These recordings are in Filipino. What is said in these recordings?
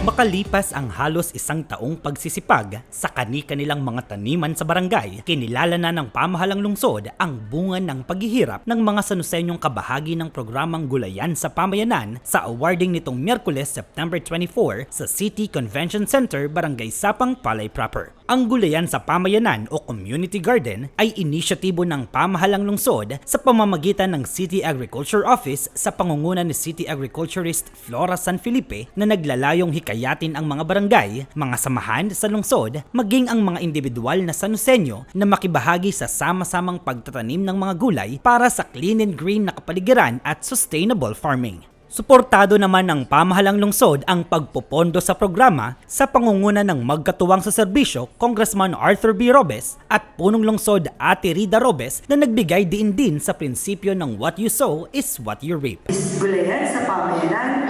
Makalipas ang halos isang taong pagsisipag sa kani-kanilang mga taniman sa barangay, kinilala na ng pamahalang lungsod ang bunga ng paghihirap ng mga Sanuseñong kabahagi ng programang Gulayan sa Pamayanan sa awarding nitong Miyerkules, September 24 sa City Convention Center, Barangay Sapang, Palay Proper. Ang Gulayan sa Pamayanan o Community Garden ay inisyatibo ng pamahalang lungsod sa pamamagitan ng City Agriculture Office sa pangunguna ni City Agriculturist Flora San Felipe na naglalayong hikayatin ang mga barangay, mga samahan sa lungsod, maging ang mga individual na Sanuseño na makibahagi sa sama-samang pagtatanim ng mga gulay para sa clean and green na kapaligiran at sustainable farming. Suportado naman ng pamahalang lungsod ang pagpopondo sa programa sa pangunguna ng magkatuwang sa serbisyo Congressman Arthur B. Robes at punong lungsod Ate Rida Robes na nagbigay diin din sa prinsipyo ng what you sow is what you reap. Gulayan sa pamayanan,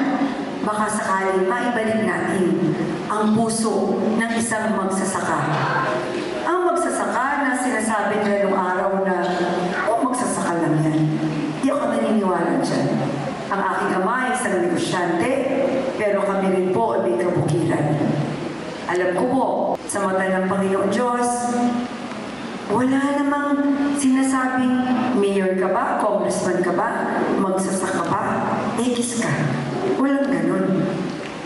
baka sakaling maibalik natin ang puso ng isang magsasaka. Ang magsasaka na sinasabi nila nung araw na magsasaka lang yan. Hindi ako naniniwala dyan. Ang aking kamay isang negosyante, pero kami rin po ay may kabukiran. Alam ko po, sa mata ng Panginoon Diyos, wala namang sinasabing mayor ka ba, congressman ka ba, magsasaka ba, ekis ka. Walang ganun.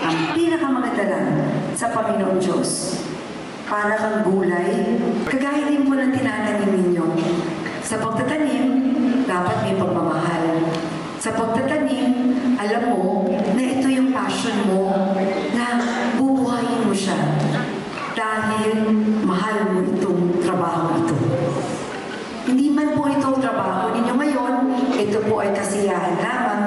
Ang pinakamaganda lang sa Panginoon Diyos, para kang gulay, kagaya din po ng tinatanim ninyo. Sa pagtatanim, dapat may pagmamahal. Sa pagtatanim, alam mo na ito yung passion mo, na bubuhayin mo siya dahil mahal mo itong trabaho ito. Hindi man po ito trabaho ninyo ngayon, ito po ay kasiyahan lamang,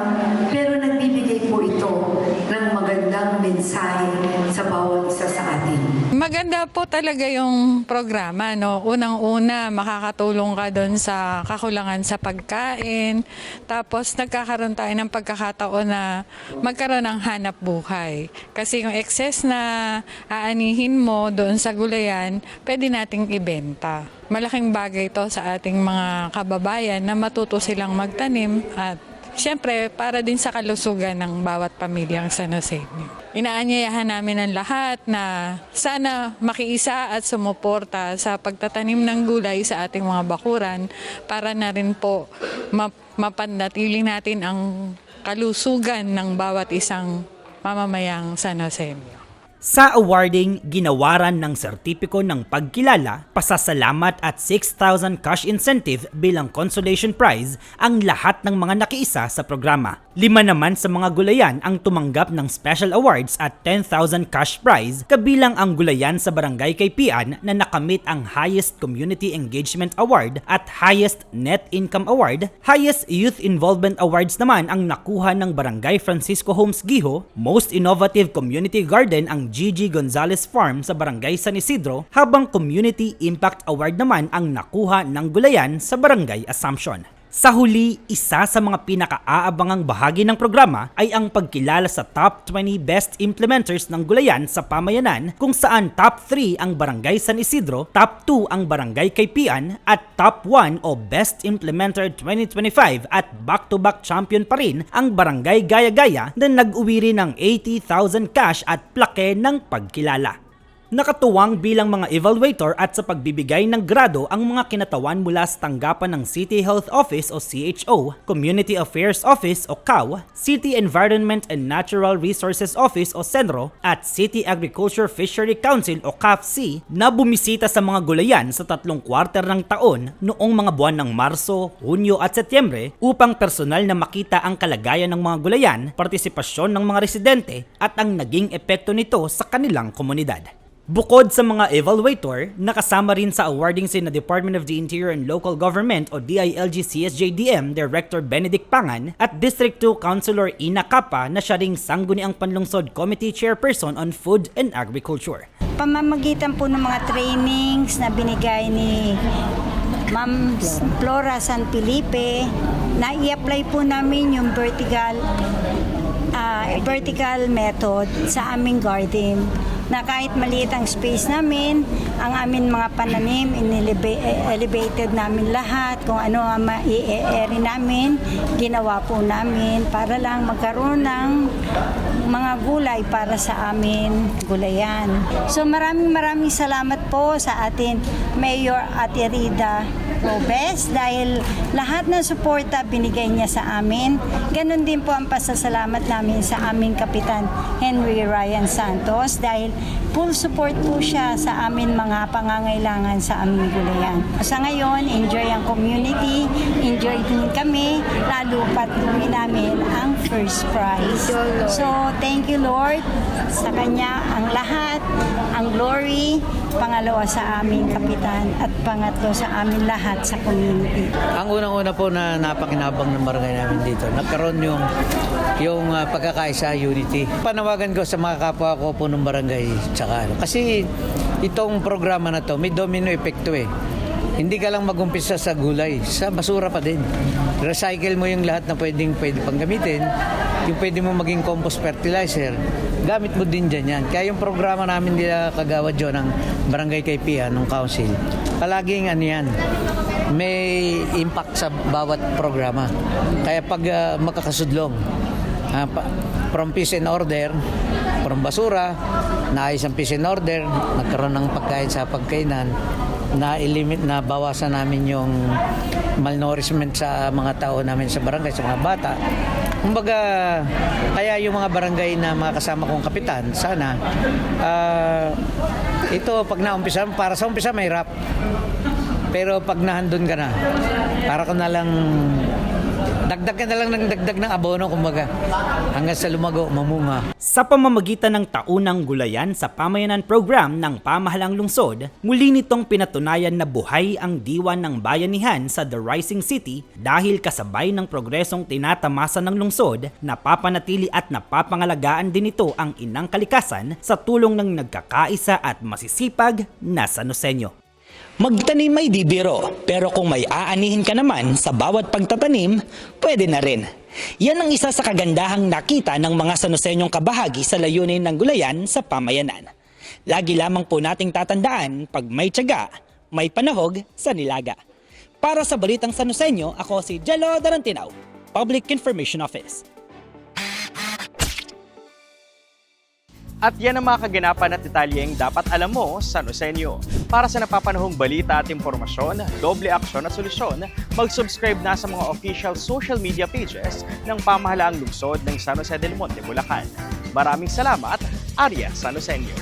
pero nagbibigay po ito ng magandang mensahe sa bawat isa sa atin. Maganda po talaga yung programa, no? Unang-una, makakatulong ka doon sa kakulangan sa pagkain. Tapos nagkakaroon tayo ng pagkakataon na magkaroon ng hanap buhay. Kasi yung excess na aanihin mo doon sa gulayan, pwede nating ibenta. Malaking bagay ito sa ating mga kababayan na matuto silang magtanim at siyempre, para din sa kalusugan ng bawat pamilyang Sanuseño. Inaanyayahan namin ang lahat na sana makiisa at sumuporta sa pagtatanim ng gulay sa ating mga bakuran para na rin po mapanatili natin ang kalusugan ng bawat isang mamamayang Sanuseño. Sa awarding, ginawaran ng sertipiko ng pagkilala, pasasalamat at 6,000 cash incentive bilang consolation prize ang lahat ng mga nakiisa sa programa. 5 naman sa mga gulayan ang tumanggap ng special awards at 10,000 cash prize, kabilang ang gulayan sa Barangay Kaypian na nakamit ang Highest Community Engagement Award at Highest Net Income Award. Highest Youth Involvement Awards naman ang nakuha ng Barangay Francisco Homes Giho, Most Innovative Community Garden ang Gigi Gonzalez Farm sa Barangay San Isidro, habang Community Impact Award naman ang nakuha ng gulayan sa Barangay Assumption. Sa huli, isa sa mga pinaka-aabangang bahagi ng programa ay ang pagkilala sa top 20 best implementers ng gulayan sa pamayanan, kung saan top 3 ang Barangay San Isidro, top 2 ang Barangay Kaypian at top 1 o Best Implementer 2025 at back-to-back champion pa rin ang Barangay Gaya-Gaya na nag-uwi rin ng 80,000 cash at plaque ng pagkilala. Nakatuwang bilang mga evaluator at sa pagbibigay ng grado ang mga kinatawan mula sa tanggapan ng City Health Office o CHO, Community Affairs Office o CAO, City Environment and Natural Resources Office o CENRO at City Agriculture Fishery Council o CAFC na bumisita sa mga gulayan sa 3 quarter ng taon noong mga buwan ng Marso, Hunyo at Setyembre upang personal na makita ang kalagayan ng mga gulayan, partisipasyon ng mga residente at ang naging epekto nito sa kanilang komunidad. Bukod sa mga evaluator, nakasama rin sa awarding sina Department of the Interior and Local Government o DILG-CSJDM Director Benedict Pangan at District 2 Councilor Ina Capa na siya ring sangguniang panlungsod Committee Chairperson on Food and Agriculture. Pamamagitan po ng mga trainings na binigay ni Ma'am Flora San Felipe, na i-apply po namin yung vertical method sa aming garden. na kahit maliit ang space namin, ang amin mga pananim, elevated namin lahat, kung ano ang mai-eri namin, ginawa po namin para lang magkaroon ng mga gulay para sa amin gulayan. So maraming salamat po sa atin Mayor Ate Rida Lopez dahil lahat ng suporta binigay niya sa amin. Ganon din po ang pasasalamat namin sa aming Kapitan Henry Ryan Santos dahil full support po siya sa amin mga pangangailangan sa aming gulayan. Sa ngayon, enjoy ang community, enjoy din kami, lalo pat uwi namin ang first prize. So, thank you Lord sa Kanya ang lahat, ang glory, pangalawa sa aming Kapitan at pangatlo sa amin lahat sa community. Ang unang-una po na napakinabang ng barangay namin dito, nagkaroon yung pagkakaisa, unity. Panawagan ko sa mga kapwa ko po ng barangay tsaka kasi itong programa na to may domino epekto eh. Hindi ka lang mag-umpisa sa gulay, sa basura pa din. Recycle mo yung lahat na pwede pang gamitin, yung pwede mo maging compost fertilizer, gamit mo din dyan yan. Kaya yung programa namin nila kagawad yun ng barangay Kaipihan, ng council, palaging ano yan, may impact sa bawat programa. Kaya pag makakasudlong, from peace and order, from basura, naayos ang peace and order, nagkaroon ng pagkain sa pagkainan, na bawasan namin yung malnourishment sa mga tao namin sa barangay, sa mga bata. Kumbaga, kaya yung mga barangay na mga kasama kong kapitan, sana, ito pag naumpisa, para sa umpisa mahirap. Pero pag nahandun ka na, para ka na lang, dagdag ka na lang ng dagdag ng abono, kumbaga, hanggang sa lumago, mamunga. Sa pamamagitan ng taunang gulayan sa pamayanan program ng pamahalang lungsod, muli nitong pinatunayan na buhay ang diwa ng bayanihan sa The Rising City dahil kasabay ng progresong tinatamasa ng lungsod, napapanatili at napapangalagaan din ito ang inang kalikasan sa tulong ng nagkakaisa at masisipag na Sanoseño. Magtanim ay di biro, pero kung may aanihin ka naman sa bawat pagtatanim, pwede na rin. Yan ang isa sa kagandahang nakita ng mga Sanoseñong kabahagi sa layunin ng gulayan sa pamayanan. Lagi lamang po nating tatandaan, pag may tiyaga, may panahog sa nilaga. Para sa Balitang Sanoseño, ako si Jello Darantinaw, Public Information Office. At yan ang mga kaganapan at detalyeng dapat alam mo sa Sanoseño. Para sa napapanahong balita at impormasyon, doble aksyon at solusyon, mag-subscribe na sa mga official social media pages ng pamahalaang lungsod ng San Jose del Monte, Bulacan. Maraming salamat, Arya Sanoseño.